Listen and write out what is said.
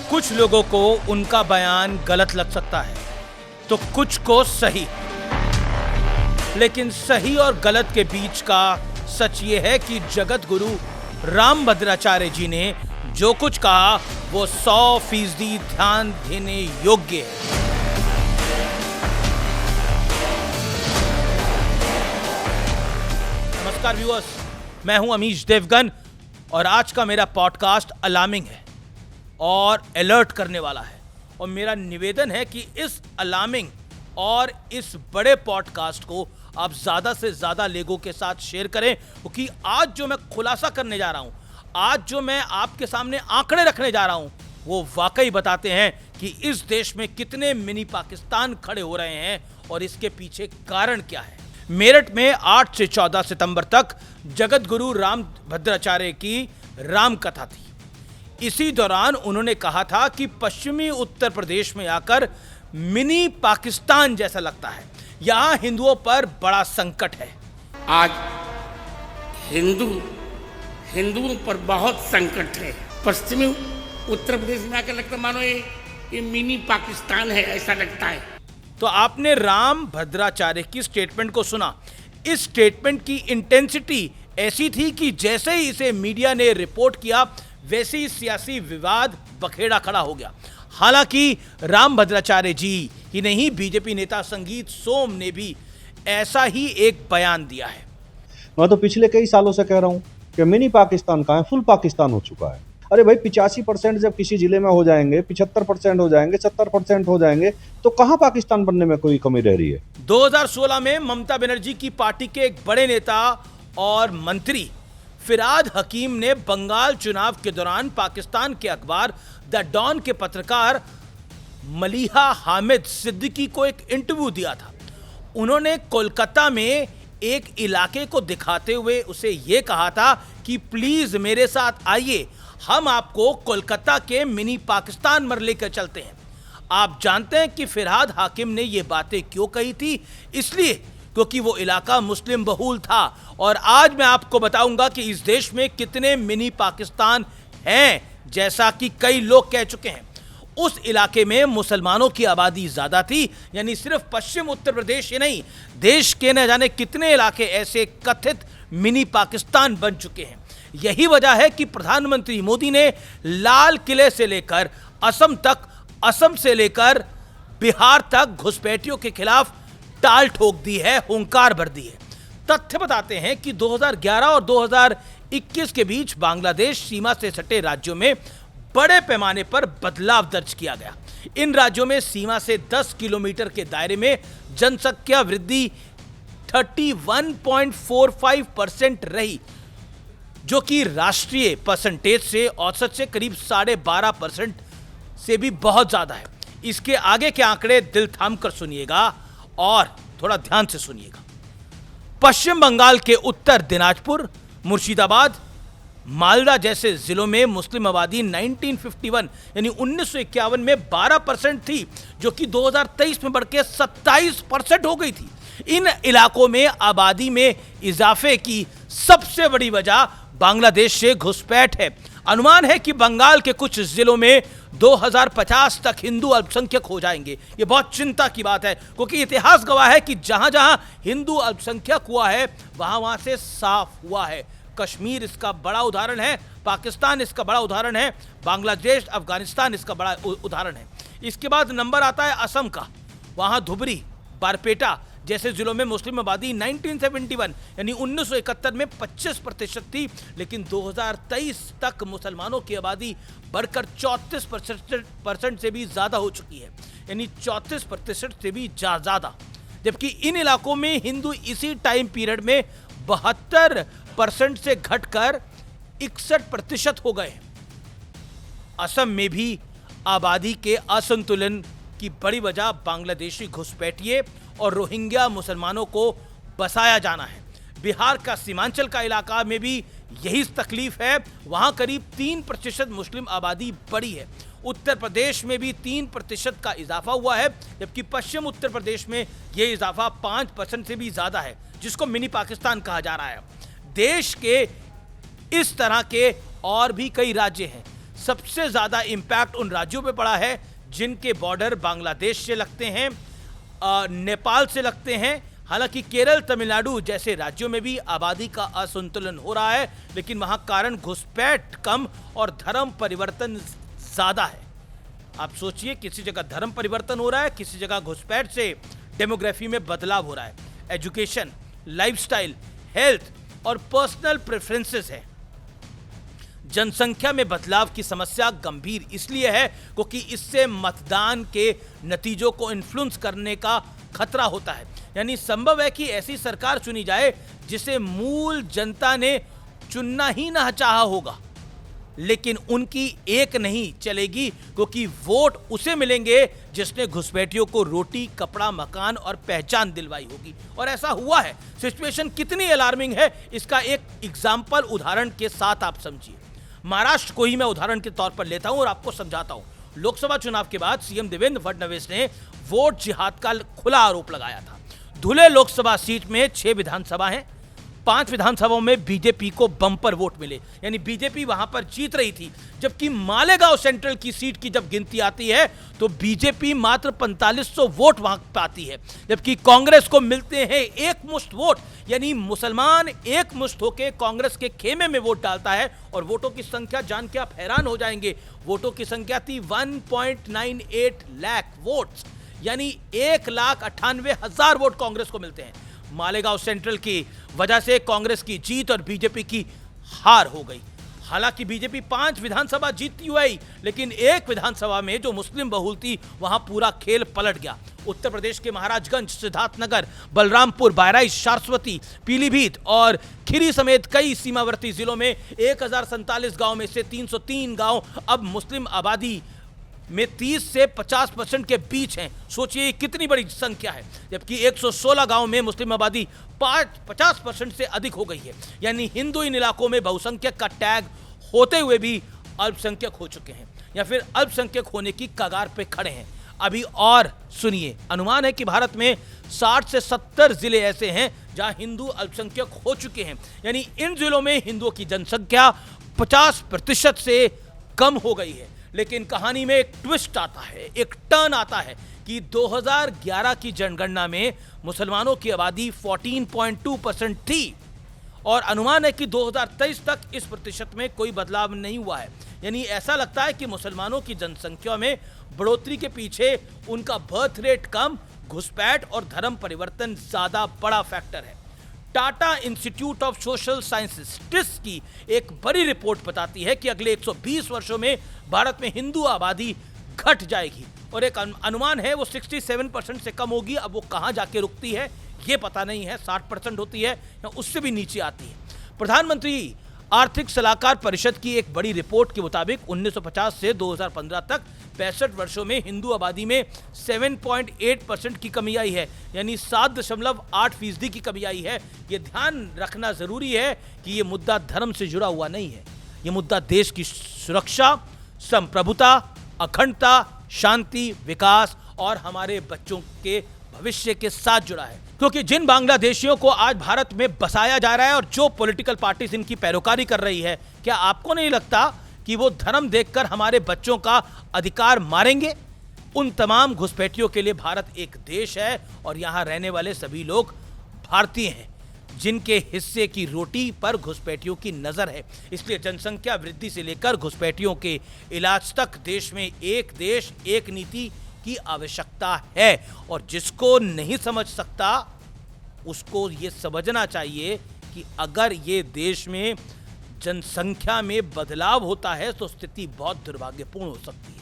कुछ लोगों को उनका बयान गलत लग सकता है तो कुछ को सही, लेकिन सही और गलत के बीच का सच ये है कि जगत गुरु रामभद्राचार्य जी ने जो कुछ कहा वो 100% ध्यान देने योग्य है। नमस्कार व्यूअर्स, मैं हूं अमीश देवगन और आज का मेरा पॉडकास्ट अलार्मिंग है और अलर्ट करने वाला है। और मेरा निवेदन है कि इस अलार्मिंग और इस बड़े पॉडकास्ट को आप ज़्यादा से ज़्यादा लोगों के साथ शेयर करें, क्योंकि आज जो मैं खुलासा करने जा रहा हूं, आज जो मैं आपके सामने आंकड़े रखने जा रहा हूं, वो वाकई बताते हैं कि इस देश में कितने मिनी पाकिस्तान खड़े हो रहे हैं और इसके पीछे कारण क्या है। मेरठ में 8 से 14 सितंबर तक जगत गुरु रामभद्राचार्य की राम कथा थी। इसी दौरान उन्होंने कहा था कि पश्चिमी उत्तर प्रदेश में आकर मिनी पाकिस्तान जैसा लगता है, यहां हिंदुओं पर बड़ा संकट है। आज हिंदुओं पर बहुत संकट है। पश्चिमी उत्तर प्रदेश में आकर लगता मानो ये मिनी पाकिस्तान है, ऐसा लगता है। तो आपने रामभद्राचार्य की स्टेटमेंट को सुना। इस स्टेटमेंट की इंटेंसिटी ऐसी थी कि जैसे ही इसे मीडिया ने रिपोर्ट किया वैसे ही सियासी विवाद बखेड़ा खड़ा हो गया। हालांकि रामभद्राचार्य जी ही नहीं, बीजेपी नेता संगीत सोम ने भी ऐसा ही एक बयान दिया है। मैं तो पिछले कई सालों से कह रहा हूं कि मिनी पाकिस्तान कहां है, फुल पाकिस्तान हो चुका है। अरे भाई 85% जब किसी जिले में हो जाएंगे, 75% हो जाएंगे, 70% हो जाएंगे, तो कहां पाकिस्तान बनने में कोई कमी रह रही है। 2016 में ममता बनर्जी की पार्टी के एक बड़े नेता और मंत्री फिरहाद हकीम ने बंगाल चुनाव के दौरान पाकिस्तान के अखबार द डॉन के पत्रकार मलिहा हामिद सिद्दीकी को एक इंटरव्यू दिया था। उन्होंने कोलकाता में एक इलाके को दिखाते हुए उसे यह कहा था कि प्लीज मेरे साथ आइए, हम आपको कोलकाता के मिनी पाकिस्तान पर लेकर चलते हैं। आप जानते हैं कि फिरहाद हाकिम ने यह बातें क्यों कही थी? इसलिए क्योंकि वो इलाका मुस्लिम बहुल था। और आज मैं आपको बताऊंगा कि इस देश में कितने मिनी पाकिस्तान हैं, जैसा कि कई लोग कह चुके हैं। उस इलाके में मुसलमानों की आबादी ज्यादा थी, यानी सिर्फ पश्चिम उत्तर प्रदेश ही नहीं, देश के न जाने कितने इलाके ऐसे कथित मिनी पाकिस्तान बन चुके हैं। यही वजह है कि प्रधानमंत्री मोदी ने लाल किले से लेकर असम तक, असम से लेकर बिहार तक घुसपैठियों के खिलाफ टाल ठोक दी है, हुंकार भर दी है। तथ्य बताते हैं कि 2011 और 2021 के बीच बांग्लादेश सीमा से सटे राज्यों में बड़े पैमाने पर बदलाव दर्ज किया गया। इन राज्यों में सीमा से 10 किलोमीटर के दायरे में जनसंख्या वृद्धि 31.45% रही, जो कि राष्ट्रीय परसेंटेज से औसत से करीब 12.5% से भी बहुत ज्यादा है। इसके आगे के आंकड़े दिल थाम कर सुनिएगा और थोड़ा ध्यान से सुनिएगा। पश्चिम बंगाल के उत्तर दिनाजपुर, मुर्शिदाबाद, मालदा जैसे जिलों में मुस्लिम आबादी 1951 यानी 1951 में 12% थी, जो कि 2023 में बढ़ के 27% हो गई थी। इन इलाकों में आबादी में इजाफे की सबसे बड़ी वजह बांग्लादेश से घुसपैठ है। अनुमान है कि बंगाल के कुछ जिलों में 2050 तक हिंदू अल्पसंख्यक हो जाएंगे। यह बहुत चिंता की बात है, क्योंकि इतिहास गवाह है कि जहां जहां हिंदू अल्पसंख्यक हुआ है वहां से साफ हुआ है। कश्मीर इसका बड़ा उदाहरण है, पाकिस्तान इसका बड़ा उदाहरण है, बांग्लादेश, अफगानिस्तान इसका बड़ा उदाहरण है। इसके बाद नंबर आता है असम का। वहां धुबरी, बारपेटा जैसे जिलों में मुस्लिम आबादी 1971 यानी 1971 में 25% थी, लेकिन 2023 तक मुसलमानों की आबादी बढ़कर 34% से भी ज्यादा हो चुकी है, यानी 34% से भी ज्यादा। जबकि इन इलाकों में हिंदू इसी टाइम पीरियड में 72% से घटकर 61% हो गए। असम में भी आबादी के असंतुलन की बड़ी वजह बांग्लादेशी घुसपैठिए और रोहिंग्या मुसलमानों को बसाया जाना है। बिहार का सीमांचल का इलाका में भी यही तकलीफ है, वहां करीब 3% मुस्लिम आबादी बढ़ी है। उत्तर प्रदेश में भी 3% का इजाफा हुआ है, जबकि पश्चिम उत्तर प्रदेश में यह इजाफा 5% से भी ज्यादा है, जिसको मिनी पाकिस्तान कहा जा रहा है। देश के इस तरह के और भी कई राज्य हैं। सबसे ज्यादा इंपैक्ट उन राज्यों पे पड़ा है जिनके बॉर्डर बांग्लादेश से लगते हैं, नेपाल से लगते हैं। हालांकि केरल, तमिलनाडु जैसे राज्यों में भी आबादी का असंतुलन हो रहा है, लेकिन वहां कारण घुसपैठ कम और धर्म परिवर्तन ज्यादा है। आप सोचिए, किसी जगह धर्म परिवर्तन हो रहा है, किसी जगह घुसपैठ से डेमोग्राफी में बदलाव हो रहा है। एजुकेशन, लाइफस्टाइल, हेल्थ और पर्सनल प्रेफरेंसेस है। जनसंख्या में बदलाव की समस्या गंभीर इसलिए है क्योंकि इससे मतदान के नतीजों को इन्फ्लुएंस करने का खतरा होता है। यानी संभव है कि ऐसी सरकार चुनी जाए जिसे मूल जनता ने चुनना ही ना चाहा होगा, लेकिन उनकी एक नहीं चलेगी क्योंकि वोट उसे मिलेंगे जिसने घुसपैठियों को रोटी, कपड़ा, मकान और पहचान दिलवाई होगी। और ऐसा हुआ है। सिचुएशन कितनी अलार्मिंग है इसका एक एग्जाम्पल उदाहरण के साथ आप समझिए। महाराष्ट्र को ही मैं उदाहरण के तौर पर लेता हूं और आपको समझाता हूं। लोकसभा चुनाव के बाद सीएम देवेंद्र फडणवीस ने वोट जिहाद का खुला आरोप लगाया था। धुले लोकसभा सीट में 6 विधानसभा हैं, 5 विधानसभाओं में बीजेपी को बम्पर वोट मिले, यानी बीजेपी वहां पर जीत रही थी। जबकि मालेगांव सेंट्रल की सीट की जब गिनती आती है तो बीजेपी मात्र 4500 वोट वहां पाती है, जबकि कांग्रेस को मिलते हैं एक मुश्त वोट। यानी मुसलमान एक मुश्त होकर कांग्रेस के खेमे में वोट डालता है। और वोटों की संख्या जान के आप हैरान हो जाएंगे, वोटों की संख्या थी 1.98 लाख वोट्स, यानी 1,98,000 वोट कांग्रेस को मिलते हैं। मालेगांव सेंट्रल की वजह से कांग्रेस की जीत और बीजेपी की हार हो गई। हालांकि बीजेपी 5 विधानसभा जीतती हुई, लेकिन एक विधानसभा में जो मुस्लिम बहुल थी वहां पूरा खेल पलट गया। उत्तर प्रदेश के महाराजगंज, सिद्धार्थनगर, बलरामपुर, बहराइच, शाश्वती, पीलीभीत और खीरी समेत कई सीमावर्ती जिलों में 1047 गांव में से 303 गांव अब मुस्लिम आबादी में 30 से 50% के बीच हैं। सोचिए कितनी बड़ी संख्या है। जबकि 116 गांव में मुस्लिम आबादी 50% से अधिक हो गई है। यानी हिंदू इन इलाकों में बहुसंख्यक का टैग होते हुए भी अल्पसंख्यक हो चुके हैं या फिर अल्पसंख्यक होने की कगार पे खड़े हैं। अभी और सुनिए, अनुमान है कि भारत में 60 से 70 जिले ऐसे हैं जहां हिंदू अल्पसंख्यक हो चुके हैं। यानी इन जिलों में हिंदुओं की जनसंख्या 50% से कम हो गई है। लेकिन कहानी में एक ट्विस्ट आता है, एक टर्न आता है कि 2011 की जनगणना में मुसलमानों की आबादी 14.2% थी और अनुमान है कि 2023 तक इस प्रतिशत में कोई बदलाव नहीं हुआ है। यानी ऐसा लगता है कि मुसलमानों की जनसंख्या में बढ़ोतरी के पीछे उनका बर्थ रेट कम, घुसपैठ और धर्म परिवर्तन ज्यादा बड़ा फैक्टर है। Tata institute of social sciences TISS की एक बड़ी रिपोर्ट बताती है कि अगले 120 वर्षों में भारत में हिंदू आबादी घट जाएगी और एक अनुमान है वो 67% से कम होगी। अब वो कहां जाके रुकती है ये पता नहीं है, 60% होती है या उससे भी नीचे आती है। प्रधानमंत्री आर्थिक सलाहकार परिषद की एक बड़ी रिपोर्ट के मुताबिक 1950 से 2015 तक 65 वर्षों में हिंदू आबादी में 7.8% की कमी आई है, यानी 7.8% की कमी आई है। ये ध्यान रखना जरूरी है कि ये मुद्दा धर्म से जुड़ा हुआ नहीं है, ये मुद्दा देश की सुरक्षा, संप्रभुता, अखंडता, शांति, विकास और हमारे बच्चों के भविष्य के साथ जुड़ा है। क्योंकि जिन बांग्लादेशियों को आज भारत में बसाया जा रहा है और जो पॉलिटिकल पार्टीज इनकी पैरोकारी कर रही है, क्या आपको नहीं लगता कि वो धर्म देखकर हमारे बच्चों का अधिकार मारेंगे? उन तमाम घुसपैठियों के लिए भारत एक देश है और यहाँ रहने वाले सभी लोग भारतीय हैं जिनके हिस्से की रोटी पर घुसपैठियों की नजर है। इसलिए जनसंख्या वृद्धि से लेकर घुसपैठियों के इलाज तक देश में एक देश एक नीति की आवश्यकता है। और जिसको नहीं समझ सकता उसको ये समझना चाहिए कि अगर ये देश में जनसंख्या में बदलाव होता है तो स्थिति बहुत दुर्भाग्यपूर्ण हो सकती है।